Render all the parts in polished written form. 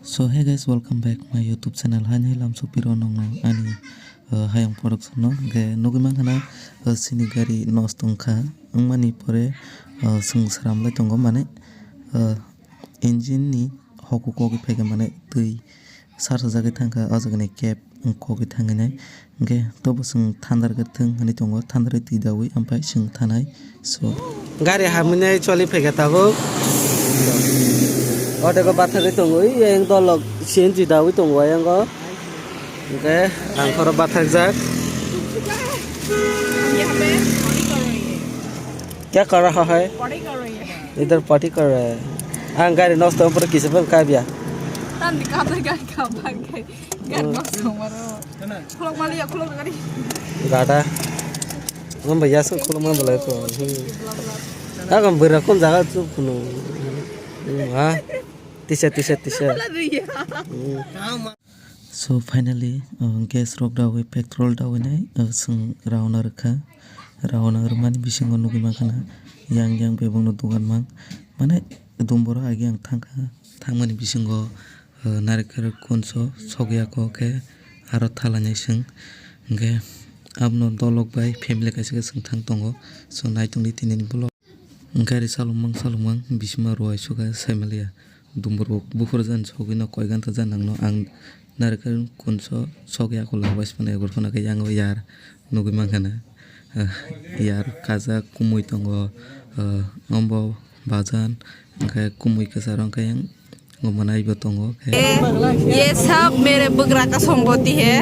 So hey guys, welcome back my YouTube channel. Hanya lam supiro nong ani Hayung production no ge nogi mangana sini gari nostongka mani pore sung saram lai tongo mane engine ni hoku kogi pega mane tui sar jagi thangka ajagane cap kogi thangane ge tobo sung thandar ge thung hani tongo thandar ti dawi ampai sung thanai so gari hamune choli pega tabo Ode ko bathari tongoi yang dolok sienji dawi tongoi yang ko oke ang koro bathak jak क्या कर रहा है इधर पार्टी कर रहा है ang gari nosto पर किसे पर का बिया tan dikata gari kapan gari nosto maro kulok mali ya kulok gari gada ngam baya so kulok man boleh ko agam berakon jaga tu kuno ha t-shirt so finally gas rok dawi petrol dawi nai sung raunar kha raunar mani bisingo nugi mangkana yang bebong no dugan mang mane dumbora agi ang thangmani bisingo narekar konso sogya ko ke aro thalanya sung ge abno dolok bai family kaise sung thang tongo so naitung ni tinini bolo gari salumang bisma roi suga saimalia dumbor bukhur jan sogina koigan ta janangno ang narekar konso sogya ko lawais pane gorfana ke yang yar nugi mangkana yar kaza kumui tongo ngombo bajan ke kumui ke sarang ke yang ngomanai batongo ये सब मेरे बगरा का संपत्ति है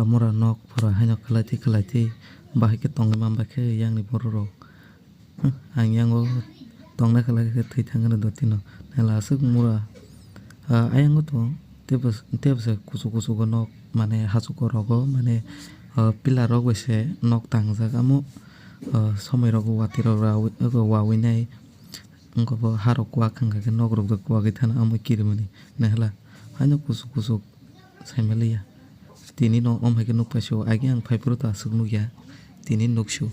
mura nok pura hanya kelati bahai ke tong mamba ke yang ni bororo ang yang go tong na kelati ke tui thangana dotino nela asuk mura ayang go to tebs kusu go nok mane hasuko rogo mane pilar rogo se nok tangja kamu somai rogo watiro rawi go wawi nai ngko bo harok wa khanga ke nok rog ko ge thana amu kirmani nela hanya kusu saimalia tini no om hake nuk pasyo agi ang 5 ta sugnu ya tini nuk shu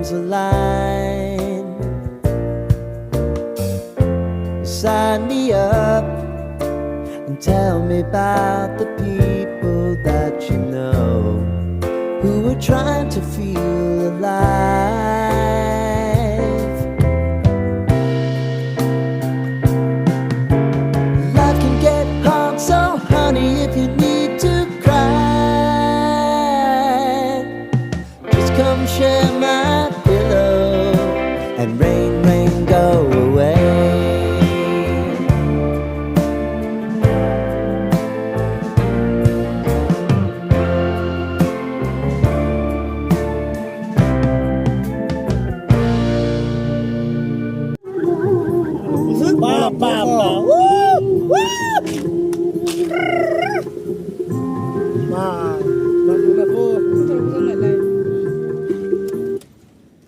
stars align. Sign me up and tell me about the people that you know who are trying to feel alive. Life can get hard, so honey, if you need to cry, just come share my pillow and rain, rain, go away.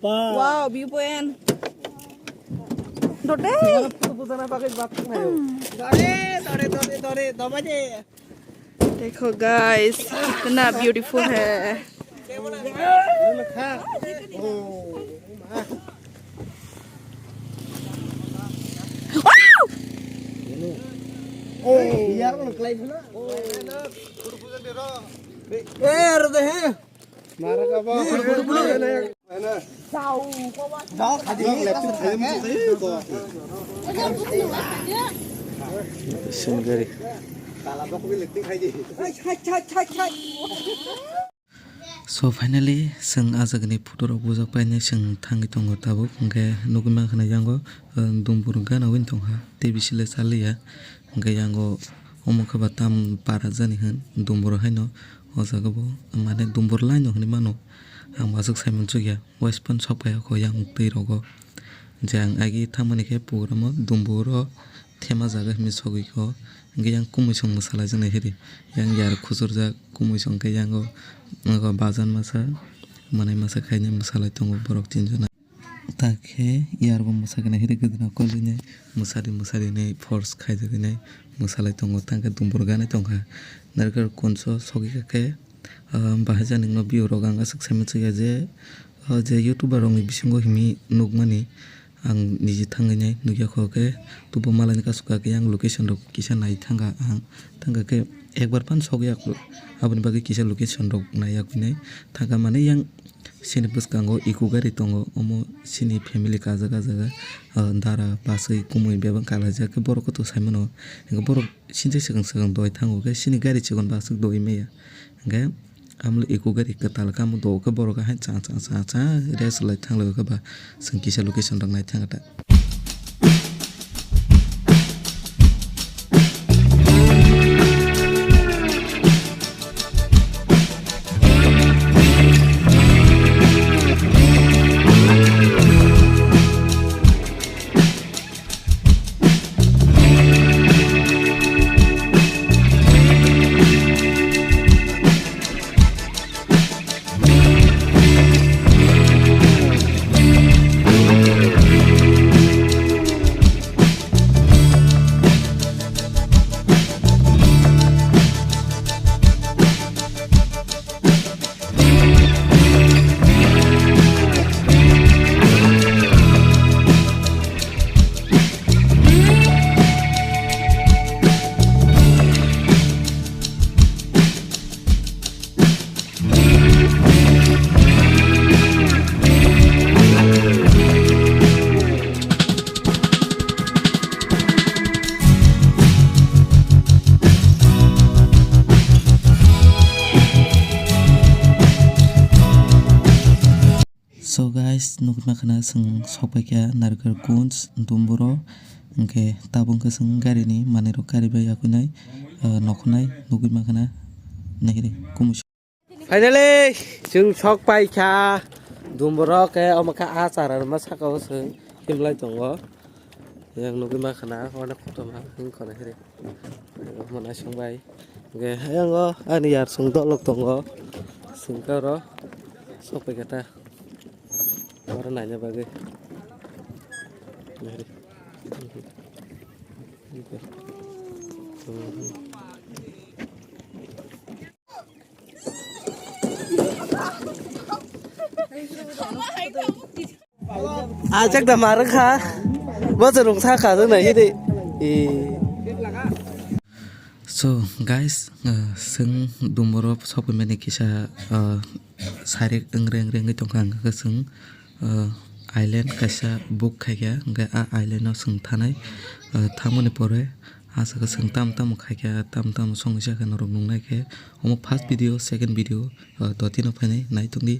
Wow, view point. Dode. देखो guys, कितना beautiful है. Sungari. So finally sing azagni photo bujak paine sing thangi tongo tabuk hingke nugui mankhana yango dumboor gana win tongha tei bisile chaliya hingke yango omokhe ba tam para jani hin dumboor haino o jaga bo mane dumboor line hinui mano ang wasuk saimon chugya west pan sokpaya ko yang tei rogo je ang agi thamani khe programo dumboor o thema jaga himi sogui ko hingke yang kumisong masala jani hiri yang yar khujurjak kumisong ke yango bajan masa manai masa khaine masala tongo borok tinjona takhe yarbo masakana hiri gudna kolune musari ne force khaijagine masala tongo tangka dumboor gana tongha narkar konso sogi ke bahaja ningno bioro ganga saksami chaya je youtuber rongni bisingo himi nugmani ang niji thangine nugya khoke tubo malani kasuka ke yang location rok kisa nai thanga ang thanga ke ekbar pan sogya aboni bagi kisa location rok nayak bine thanga mane yang sini buskango iku gari tongo omo sini family kaja dara pasai kumui bebang kalaja ke borok to saimono engko borok sinje segang doi thango ke sini gari chigon basuk doi meya engke amlo iku gari ketal kamu do ke borok ha cha res lai thanglo ke ba sing kisa location rok nai thangata. So guys nugui mankhana sing sokpaikya narkar kunch dumboor hingke tabung ke sing gari ni manei rok karibai yakunai nokhonai nugui mankhana nahiri kumus. Finally jung sokpaikha dumboor ke omaka achar masaka se himlai tongo yang nugui mankhana ona photo ma hingkona hiri mana songbai ge yango ani yar sung dolok tongo singkaro sokpaikata orang nanya bagai chắc là mà rất khá bao giờ đồng xa cả thứ này hết đi So guys, sing dumboor sopi mani kisah sarik engreng engreng itu kan keseng island kisah book kaya enggak island no sing tanai tamu ni pore asa keseng tam kaya tam song siya kan orang nung naik omo first video second video doti no pani naik tunggi